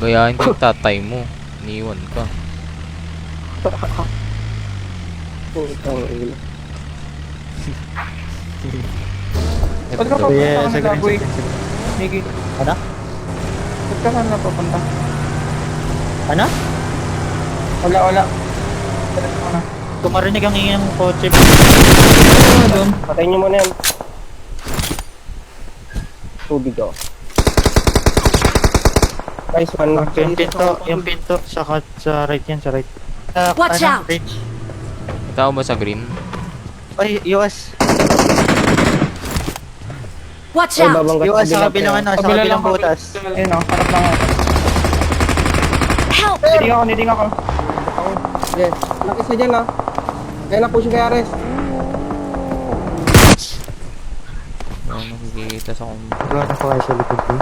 Gayahin ko yung tatay mo. Iniwan ka. Putang ina. Ba't ka papunta ka nila, boy? Niki. Ano? Ba't ka saan napapunta? Ano? Wala. Diretso ka na. Tumarinig ang iyong kotse. Ano doon? Patayin nyo muna yan. Tubig ako. Nice one. Yung pinto sa right yan, sa right. Watch out! Bridge. Tao ba sa green? Ay, US. Watch Ay, out! babanggat US sa kabilang kabilang ano, sa Kabila kabilang lang butas. Ayun o, harap lang ako. Help! Niding ako. Yes. Nakisa dyan ah. Kaya na push kay Ares. Ano nakikita sa kong... Wala na pa kayo sa likod ko.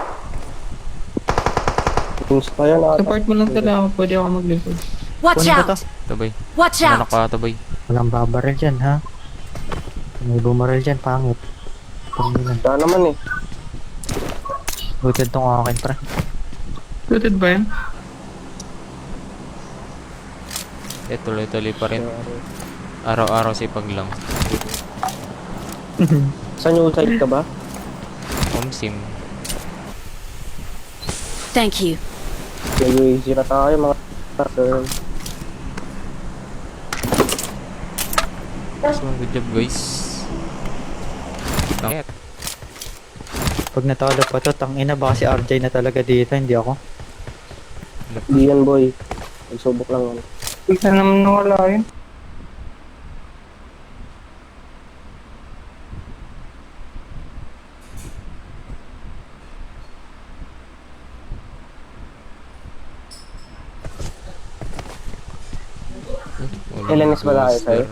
Push pa yan ata. Support mo lang talaga, pwede ako maglipod. Watch Kunin ko to. out! Tabay. Watch Anak out! ka, tabay. Walang babaril dyan, ha? May bumaril dyan, pangit. Panginoon. Wala naman eh. Buted tong akin, pre. Suited ba yan? Tuloy-tuloy pa rin. Araw-araw sipag lang. Saan yung side ka ba? Sim. Thank you. Easy na tayo mga girl. So, good job guys. Nakit. Pag natalo pa to, tangina baka si RJ na talaga dito, hindi ako. Di yan boy. Nagsubok lang yan. Bigla naman nawala yun. Ilan is ba tayo sa'yo?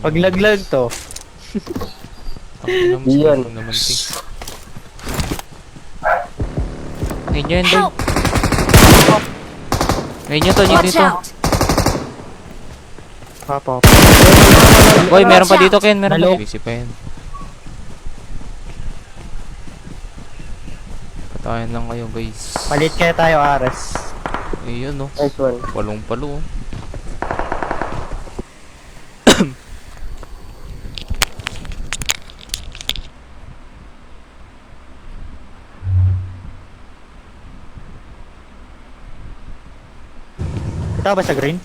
Pag laglag to, Iyan. Ngayon yan, Dave. Help! Ngayon yan, Tony, Watch dito. out! pop. Boy, meron pa Watch dito, Ken. Meron pa. Nalo. Busy pa yan. Patayan lang kayo, guys. Palit kaya tayo, Ares. Ayun, no. Nice one. Palong-palo. Ito ba sa green?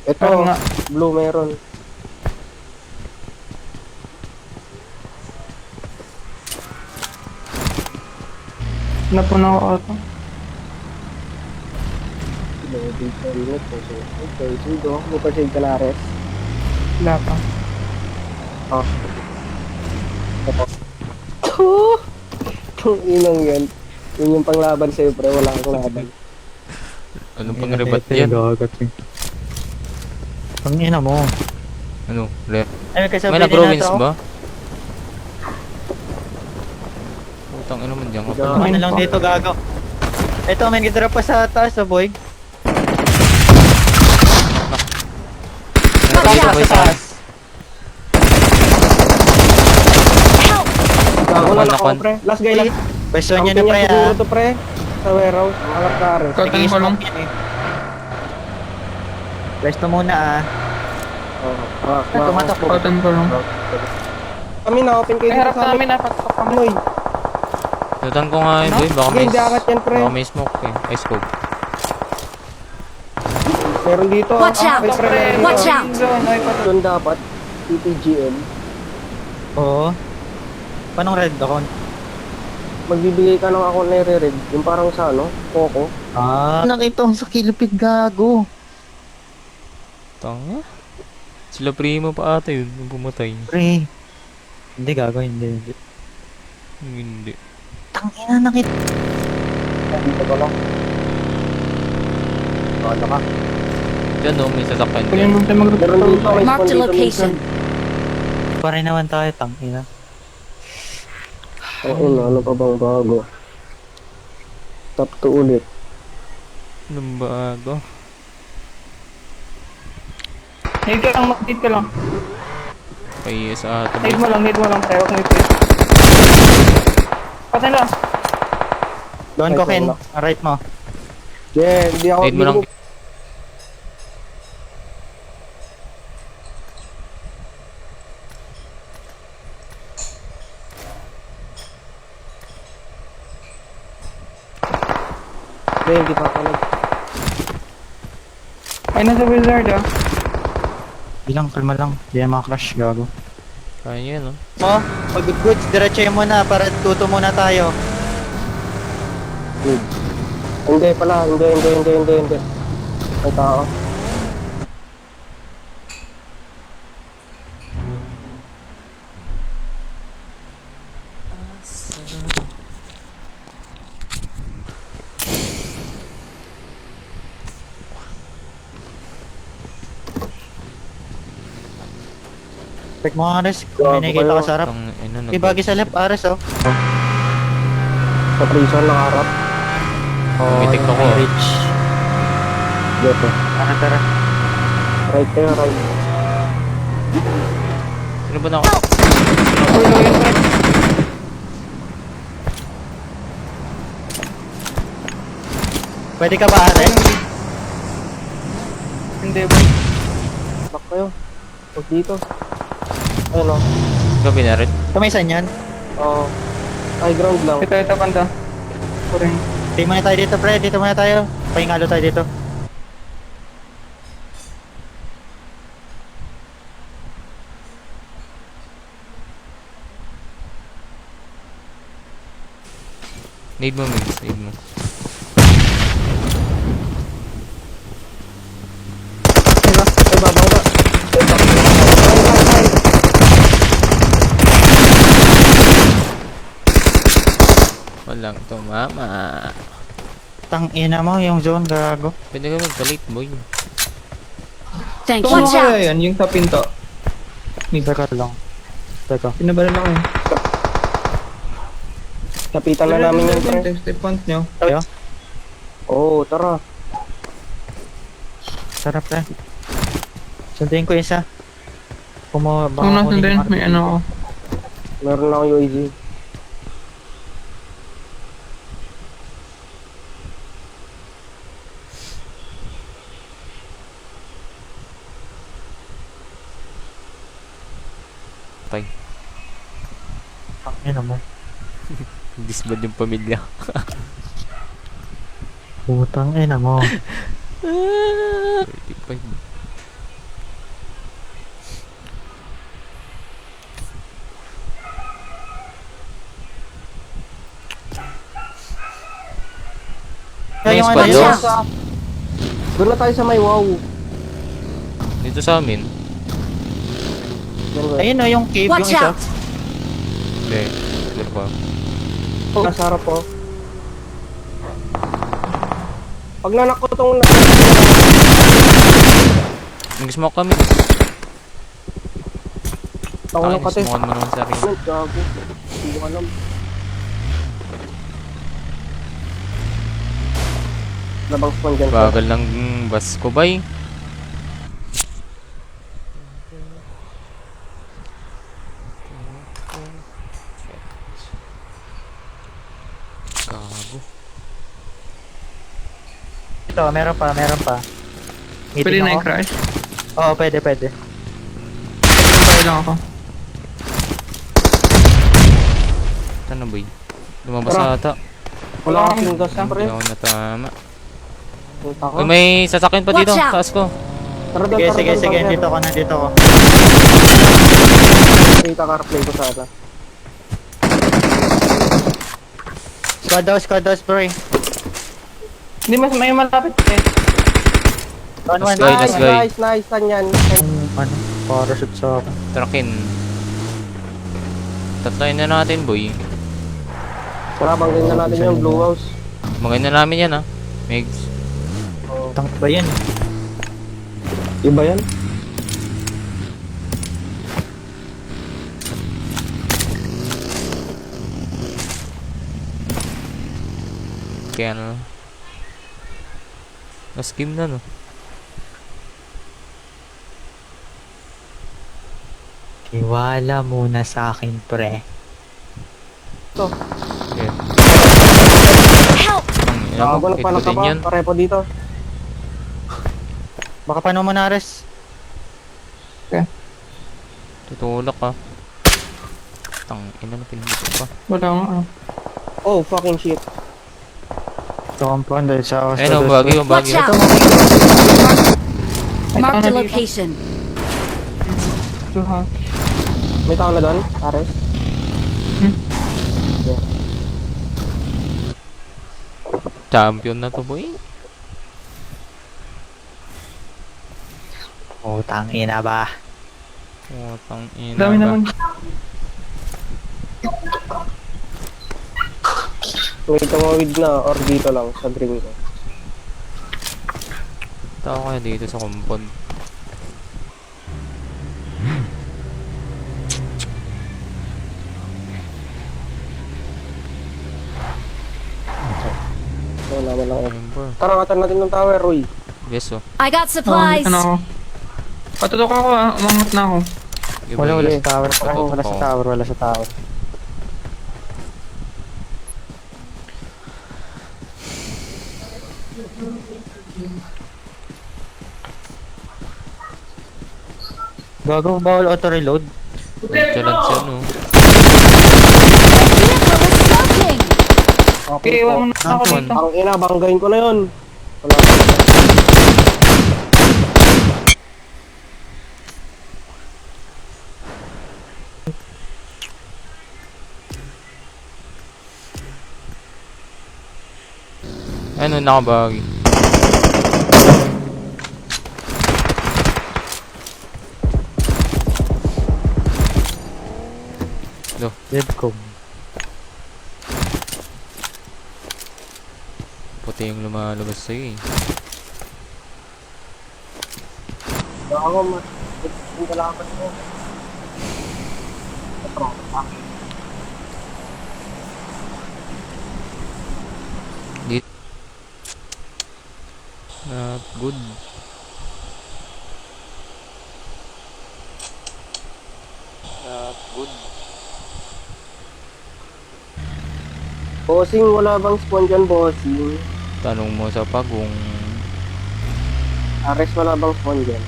Ito, Parang nga. blue meron. Napuna ako ata. Okay, sige. Mupasig ka na Ares. Wala pa. Oh. Itong inang yan. Yun yung panglaban sa'yo, pre. Wala kang laban. Anong pang rebat yan? Pangina mo. Ano? Left. Ay, kasi May nag-growings ba? Putang ina man dyan ka pala. Ano lang dito gago. Ito, may nag-drop pa sa taas, boy. Watch Dito, out! boy, Sa sa... taas. Help! Gago na Nakon. ako, pre. Last guy lang. Pwesto niya na Ang pre, pinya siguro ah. to, pre. Sa warehouse. Alam ka, Ares. Cotton ko lang. Pwesto muna, ah. Tumatak po. Cotton ko lang. Kami na-open kayo Ay, harap sa namin, napatok kami. Anoy. Tutan ko nga yun, boy. Baka may... Hindi angat yan, pre. Baka may smoke eh. Ay, scope. Meron dito. Watch out! Ay, pre, meron dito. Watch out! Ay, patok. Doon dapat. TTGM. Oo. Panong red account? Magbibigay ka ng account na i-red. Yung parang sa ano, Coco. Ah. Nakita ko sa kilipid gago. Tanga. Sila primo pa ata yun. Yung pumatay. Pre. Hindi gago, hindi. Hindi. Tangina, nakita. Dito ka lang. Ano ka? Diyan no, may sasakyan Kunin dyan. mo siya Meron dito. mag-report. May Mark spawn the dito location. minsan. Pa rin naman tayo, tangina. Ayun, ano pa bang bago? Top 2 ulit. Anong bago? Need ka lang, mag-need ka lang. Kaya sa ato. Need mo lang, pre. Huwag mo i-push. Patay lang. Doon ko, Ken. Right mo. Yeah, hindi ako. Need mo lang. Hindi pa ako nag... Ay, nasa wizard ah. Bilang, kalma lang. Hindi yan makakrush, gago. Kaya nyo yan, no? Mo, pag goods, diretso mo na para tuto muna tayo. Hindi pala, hindi. May tao. Check mo, Ares. Kung may nakikita ka sa harap. Ibagi sa left, Ares, oh. Sa prison nakaharap. May TikTok ko. Rich. Dito. Tara. Right there, right. Sino ba na ako? Pwede ka ba, Ares? Hindi ba? Back kayo. Huwag dito. Ayun o. Gabi na rin. Kumisan yan. Oo. High ground lang. Ito banda. Kuring. Dito muna tayo dito, pre. Dito muna tayo. Pahingalo tayo dito. Need mo, Migs. Need mo. Ay, bababa. Walang tumama. Tang ina mo, yung zone, gago. Pwede ka magpalit, boy. Thank you. Ano Watch out! kaya yan? Yung sa pinto. Teka lang. Teka. Pinabala lang eh. Kapitan na namin yan, pre. Step point nyo. Tayo? Oo, tara. Sarap, pre. Sunduin ko isa. Kung mo, Kung nasan din, may ano ako. Meron na akong UAG. Tay. Ang ina mo. Disband yung pamilya. Putang ina mo. 35. Kaya yung ano Watch yun? out. Doon na tayo sa may wow. Dito sa amin. Yan, bro. Ayun o, yung cave, yung Watch isa. out! Hindi. Ano pa? Nasa harap po. Pag nanak ko tong... Nag-smoke kami. Tango ng kate. Smoke mo naman sa sarili. Gago. Hindi ko alam. Labang spawn dyan. Bagal ng bus ko, bay. Gago. Ito, meron pa. Pwede Meeting na ako? i-crash. Oo, pwede. Pwede lang ako. Ano, boy? Lumabas Tara. ata. Wala kasing gas, pre. Hindi ako natama. Punta ko. Uy, may sasakyan pa dito. Watch out. Taas ko. Tara doon, Sige, tara doon, dito ko na, dito ko. Kita car-play ko sana. Squad house, pre. Hindi mas may malapit eh. Let's go. Nice, guy. nice. Saan yan? Ano? Parachute sa akin. Truckin. Tatlayin na natin, boy. Tara, banggain na natin yung blue house. Magayin na namin yan, ha. Megs. Tank ba yan? Iba yan? Kaya ano. Last game na, no? Iwala muna sa akin, pre. Ito. Yeah. Help! Bago nagpanak ka din pa, yan. parepo dito. Baka paano mo na, Ares? Tutulak ka. Ina na pinagdito pa. Wala nga. Oh, fucking shit. Ito compound dahil sa Ayun, ang bagay, ang Watch bagay. out! May tao Marked na a dito. location. Ha? May tao na doon, Ares. Champion na to, boy. Utang ina ba? Ina Dami ba? naman. May tumawid na or dito lang sa green ko. Tao kaya dito sa compound. Wala man lang. Remember. Tara, ngatan natin ng tower, Roy. Yes, oh. I got supplies. Ano ako? Patutok ako umangat na ako. Okay, Wala, boy. wala sa tower. Totoo Wala sa pa. tower, wala sa tower. Gago, bawal auto-reload. Nagchalan siya, no? Vehicle is smoking. Okay, Okay, po. iwan mo na ako Nampun. dito. Ang ina, banggain ko na yun. Wala. Ano, nakabagi. Deadcom. Puti yung lumalabas sa'yo, eh. Ako, yung kalaban ko. Not good. Not good. Bossing, wala bang spawn dyan, bossing? Tanong mo sa pagong. Ares, wala bang spawn dyan?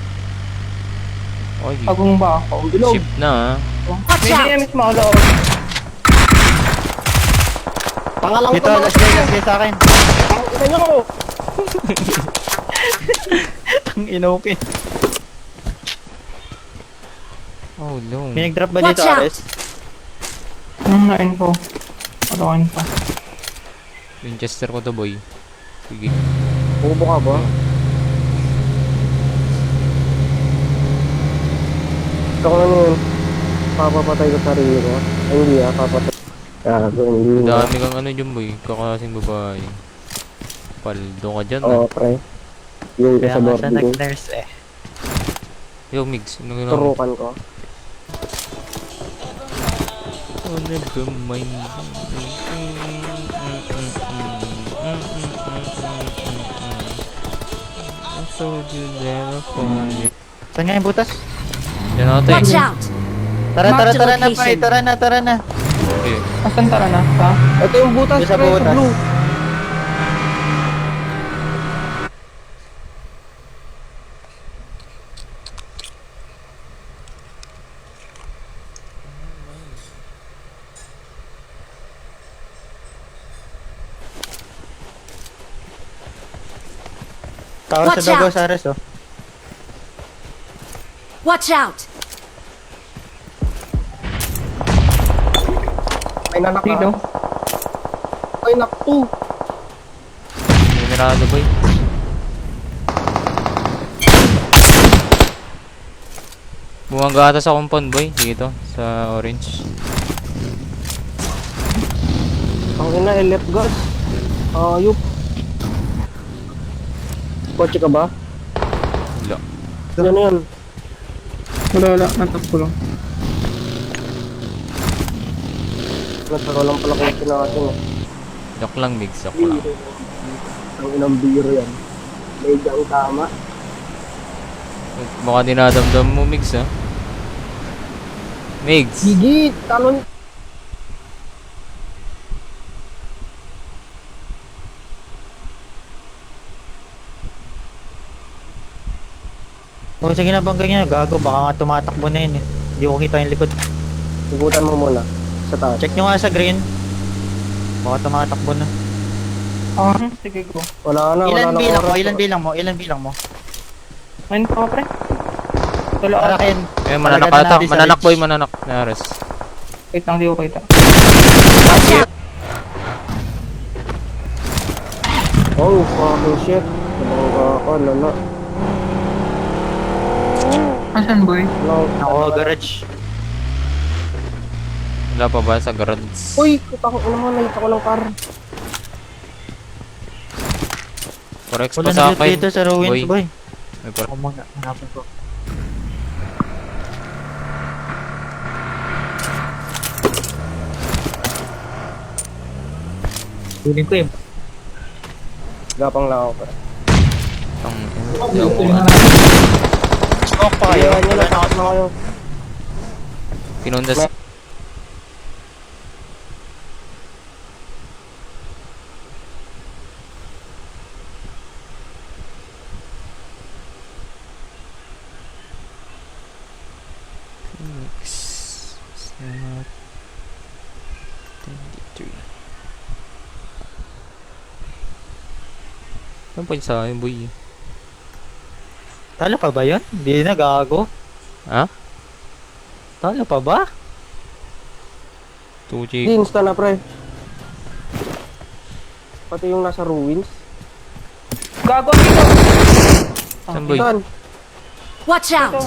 Oy, Pagong ba ako? Bilog! ship na, ah. Watch May out! DMS mo ako. Pangalang Dito, last guy sa akin. Ang ina nyo! Ang inokin. Oh, no. May nag-drop ba Watch dito, out. Ares? Na-info. Patukin pa. Winchester ko to, boy. Sige. Bubo ka ba? Ito ko na yun. Papapatay ko sarili ko. Ay, hindi papatay. Gago, hindi na. Dami kang ano dyan, boy. Kakasing babae. Paldo ka dyan, Oo, ah. pre. Yung Kaya sa nga siya boarding. nag-nurse eh. Yo, Migs. Ano ginawa mo? Turukan ko. Oh, never mind. I told you never find it. Saan nga yung butas? Yan ako, Watch eh. out! Tara, tara, Mark the tara na, location. pre. Tara na, tara na. Okay. Asan tara na? Ha? Ito yung butas, Yung sa pre, sa butas. blue. Tao sa Watch Dogo out. sa Ares, oh. Watch out! Ay, nanak Dito. Ay, nakto. Mirado, boy. Bumangga ata sa compound, boy. Dito, sa orange. Ang ina, left gas. Ayup. Kotse ka ba? Wala. Yan na yan. Wala. Natap ko lang. Nagkaroon lang pala kotse natin. eh. Joke lang, Migs. Joke lang. Ang inang biro yan. Medyo ang tama. Baka dinadamdam mo, Migs, ha? Migs! Gigit! Talon! O sige na bangga niya, gago, baka nga tumatakbo na yun eh. Hindi ko kita yung likod. Igutan mo muna. Sa taas. Check nyo nga sa green. Baka tumatakbo na. Sige go. Wala na, wala Ilan na bilang mo? oras. Ilan bilang mo? Ilan bilang mo? Main pa pre. Tulo Para ako. Ken. Eh, mananak Palagyan ata. natin sa Mananak ridge. boy, mananak. Nares. Wait lang, di ko kita. Watch out! Oh, fucking shit. Nabangga ako, lala. Asan boy? Ako, garage. Wala pa ba sa garage? Uy, kita ko naman, nakita ko ng car. Forex Wala pa sa na akin. dito sa ruins, boy. May forex. Ako mga hanapin ko. Kunin ko eh. Gapang lang ako. Smoke pa kayo. Kaya nyo Wala na, na takas na kayo. Pinundas. Phoenix. Snap. 23. Ano pa yun sa akin, boy? Talo pa ba yun? Hindi na, gago. Ha? Talo pa ba? 2G. Di, insta na, pre. Pati yung nasa ruins. Gago dito. Saan, boy? Saan? Watch out!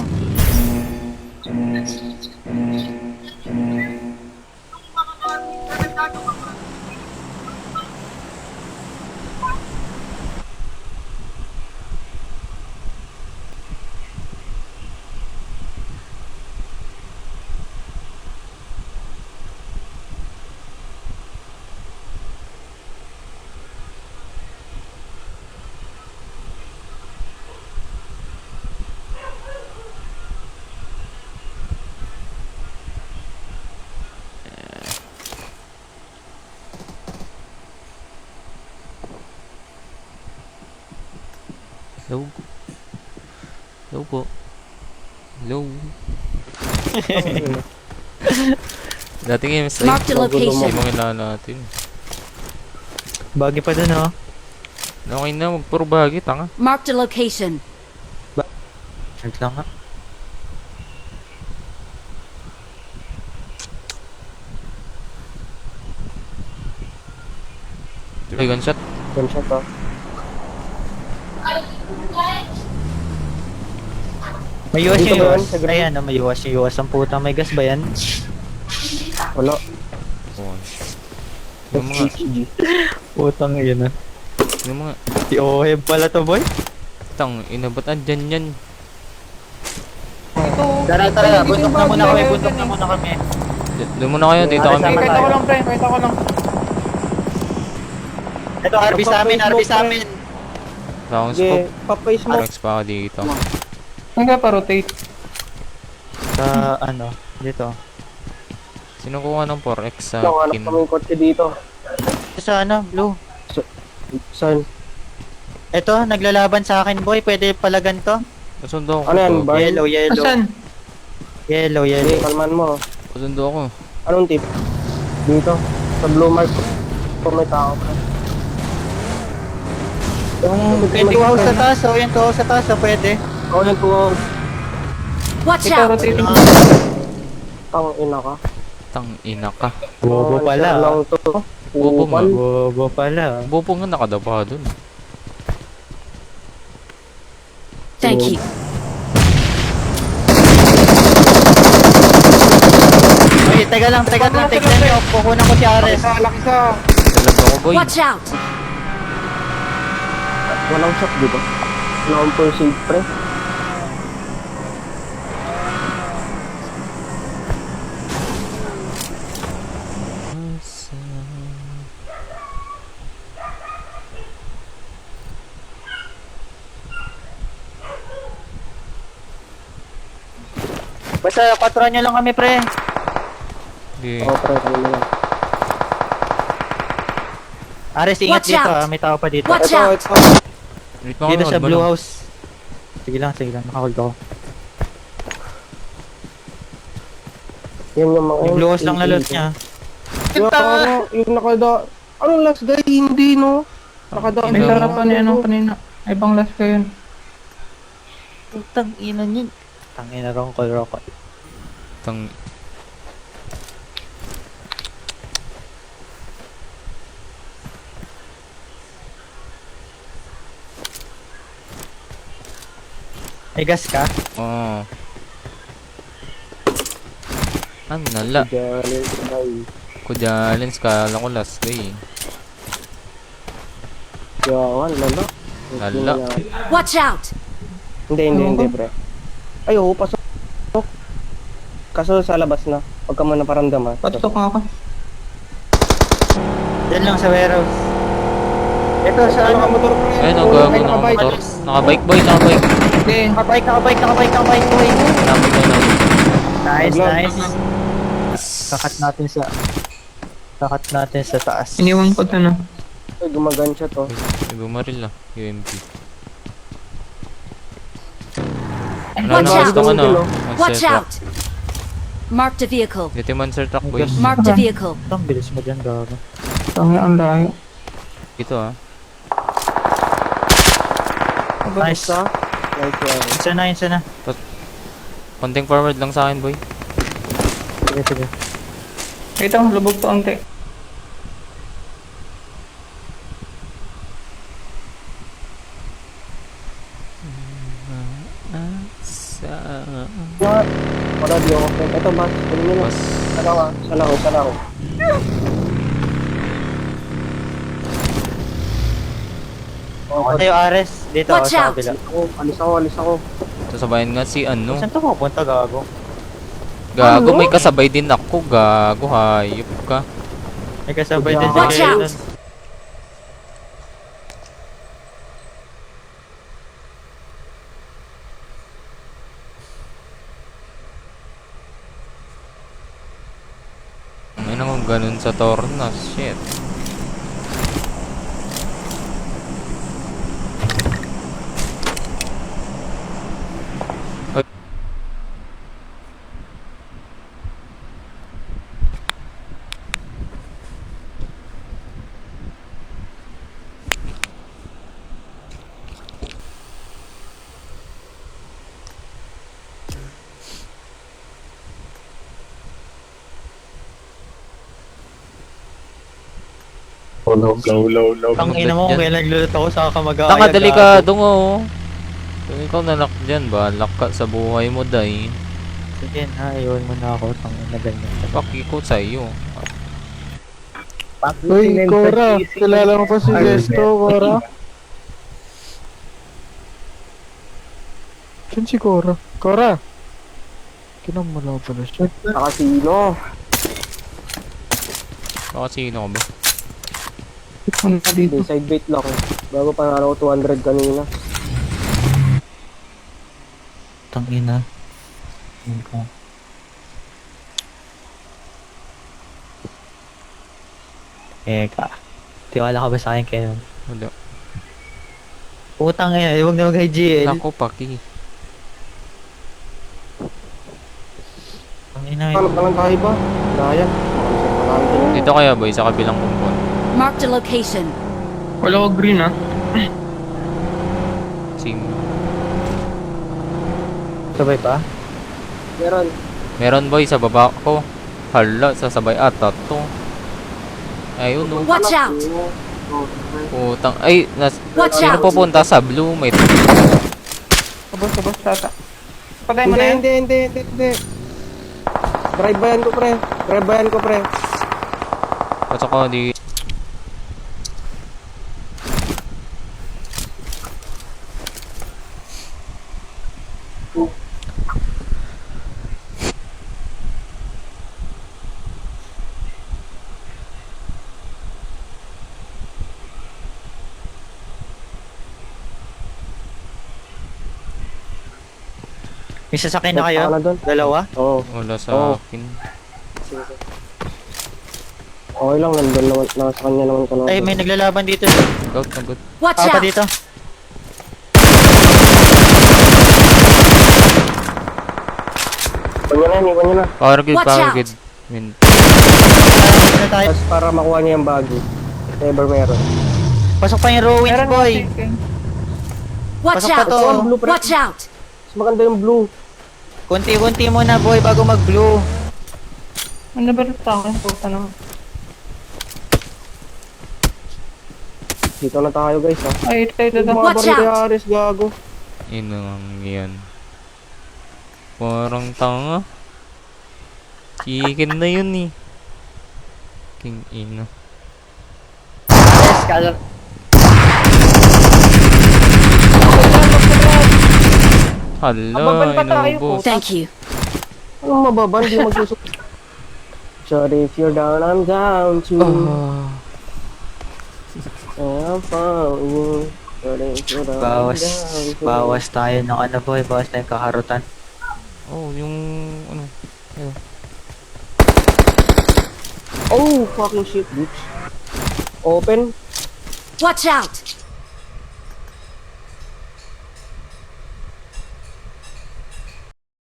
Hello? Hello po. Hello? Dating yung sa Mark the location. Hindi mo kailangan natin. Bagi pa dun, oh. Okay na, puro bahagi, tanga. Mark the location. Wait lang nga. Ay, gunshot. Gunshot ba? May iwas Dito yung ba iwas. yan? Sa green? Ayan, may iwas yung iwas. Ang puta, may gas ba yan? Wala. Oh. Yung mga, Putang yun, ah. yung mga, Si Oheb pala to, boy. tang, inabat andyan yan. Ito. Tara, tara. Bundok na muna kami. Bundok na muna kami. Doon muna kayo, dito Para kami. sama Kita ko lang pre, kita ko lang. Ito, harvest sa amin, harvest sa amin. Sa akong Sige, scope. pa-face mo. Forex pa ako dito. Hanggang pa-rotate. Sa, ano, dito. Sino kuha ng forex sa Hanap akin? kami yung kotse dito. Sa ano, blue. Saan? Ito, naglalaban sa akin, boy. Pwede pala ganito. Kasundo ako. Ano yan, to. ba? Yellow, yellow. Asan? Yellow, Hindi, yellow. kalman mo. Kasundo ako. Anong tip? Dito. Sa blue mark. Kung may tao pa. Yung Yung 2 house sa taas, oh. Yung 2 house sa taas, oh. Pwede. Oo, yung tuwaw. Watch Ito, out! rotating. Tang ina ka. Tang ina ka. Bobo Share pala. lang to. Bobo nga. Kupal. Bobo pala. Bobo nga nakadapa dun. Thank you. Ay, teka lang. Tignan nyo. Kukunan ko si Ares. Laki sa. Dalag ako, boy. Watch out! Walang shot, di ba? Wala akong perceive, pre. Basta, patron nyo lang kami, pre. Sige. Oo, pre. Ano na. Ares, ingat Watch dito, out. ah. May tao pa dito. Watch Ito, out! ito. Wait mo Dito ako, sa ano? blue house. Sige lang, nakahold ako. Yan yung mga... Yung blues lang na loot niya. Kita! Yung nakada... Ano last guy? Hindi, no? Nakadaan May Ito. sarapan ni ano kanina. Ay, pang last ko yun. Tang ina niyan. Tang ina rongkol. Tang... May gas ka? Oh. Ano nala? Galing, guy. Kudalins, kala ko last day. Yawan, lala. Lala. Watch out! Hindi, pre. Ay, oo, pasok. Kaso sa labas na. Huwag ka muna paramdaman. Patok nga ako. Diyan lang sa warehouse. Ito sa Ano ka ano? motor, pre? Ayun, ang Oo, gago may ng nakabike. motor. Nakabike boy, nakabike. Okay. Nakabike boy. Nakabike. Nice, Vlog. nice. Kakat natin sa taas. Iniwan ko ito na. Ay, gumagan siya to. May bumaril ah. UMP. Watch Ano, out! gusto ko no? Watch Monster truck. out! Mark the vehicle. Dito yung monster truck boy. Mark the vehicle. Ang bilis mo dyan, gago. Tangi ang layo. Dito ah. Nice. Nice one. Isa na. Konting forward lang sa akin boy. Sige. Ito, lubog to ante. What? Wala, di ako. Ito, bas. Kunin mo na. Mas Sana ako. Tayo Ares. Dito ako Watch sa out. kabila. Alis ako. sasabayan nga si ano. Saan to pupunta, gago? Gago, may kasabay din ako. Gago, hayop ka. May kasabay din si Watch Kayo out. dun. May nang ganun sa Tornas. Shit. Tang ina mo, kaya nagluluto ako sa kamag-aaya. Tanga, delikado nga oh. Kung ikaw nalak dyan, balak ka sa buhay mo, day. Sige na, iwan mo na ako. Tang ina ganyan. Paki ko sa iyo. Uy, Cora, kilala mo pa si Gesto, Cora? Saan si Cora? Cora! Kinamala pala siya. Nakasino. Baka sino ka ba? Ano na dito? Hindi, side bait lang. Bago pa nga ako 200 kanina. Tang ina. Eka. Tiwala ka ba sa akin, Ken? Wala. Putang ina, huwag na mag-IGL. Nako, paki. Tang ina. Ano pa lang tayo ba? Daya. Dito kaya boy, sa kabilang kumpon. Mark the location. Wala ko green ah. Same. Sabay pa? Meron. Meron boy sa baba ko. Hala, sasabay ata to. Ayun no. Watch out! Putang. Ay, Watch sino out! pupunta sa blue? May Sabos tata. Patay mo na yan. Hindi. Drive bayan ko, pre. pasok ko di. May sasakyan na kayo? Ano doon? Dalawa? Oo. Wala sa Oh. akin. Okay lang, nandun naman, nasa kanya naman ka naman. Ay, may naglalaban dito. Gout na gout. Watch Papa out! dito. Iwan nyo na. Power grid, Watch power out. grid. Min. Ano tayo? Tapos para makuha niya yung baggy. If ever meron. Pasok pa yung ruins, Meron boy. mga king. Watch Pasok pa out! to. Ito ang blue, pre. Watch out! Mas maganda yung blue. Kunti-kunti muna, boy, bago mag-blue. Ano ba rin sa akin? Puta na. Dito na tayo guys ha. Ay, ito. Watch out. Aris, gago. Inang yan. Parang tanga. Chicken na yun eh. King ina. Yes, kala. Hala, Mababan pa tayo, inubos. Thank you. Anong mababan? Di magsusok. Sorry if you're down, I'm down too. Ah. I'm found. Sorry if you're down, Bawas. I'm down too. Bawas tayo ng ano, boy. Bawas tayong kakarutan. Oh, yung ano. Oh, fucking shit, bitch. Open. Watch out!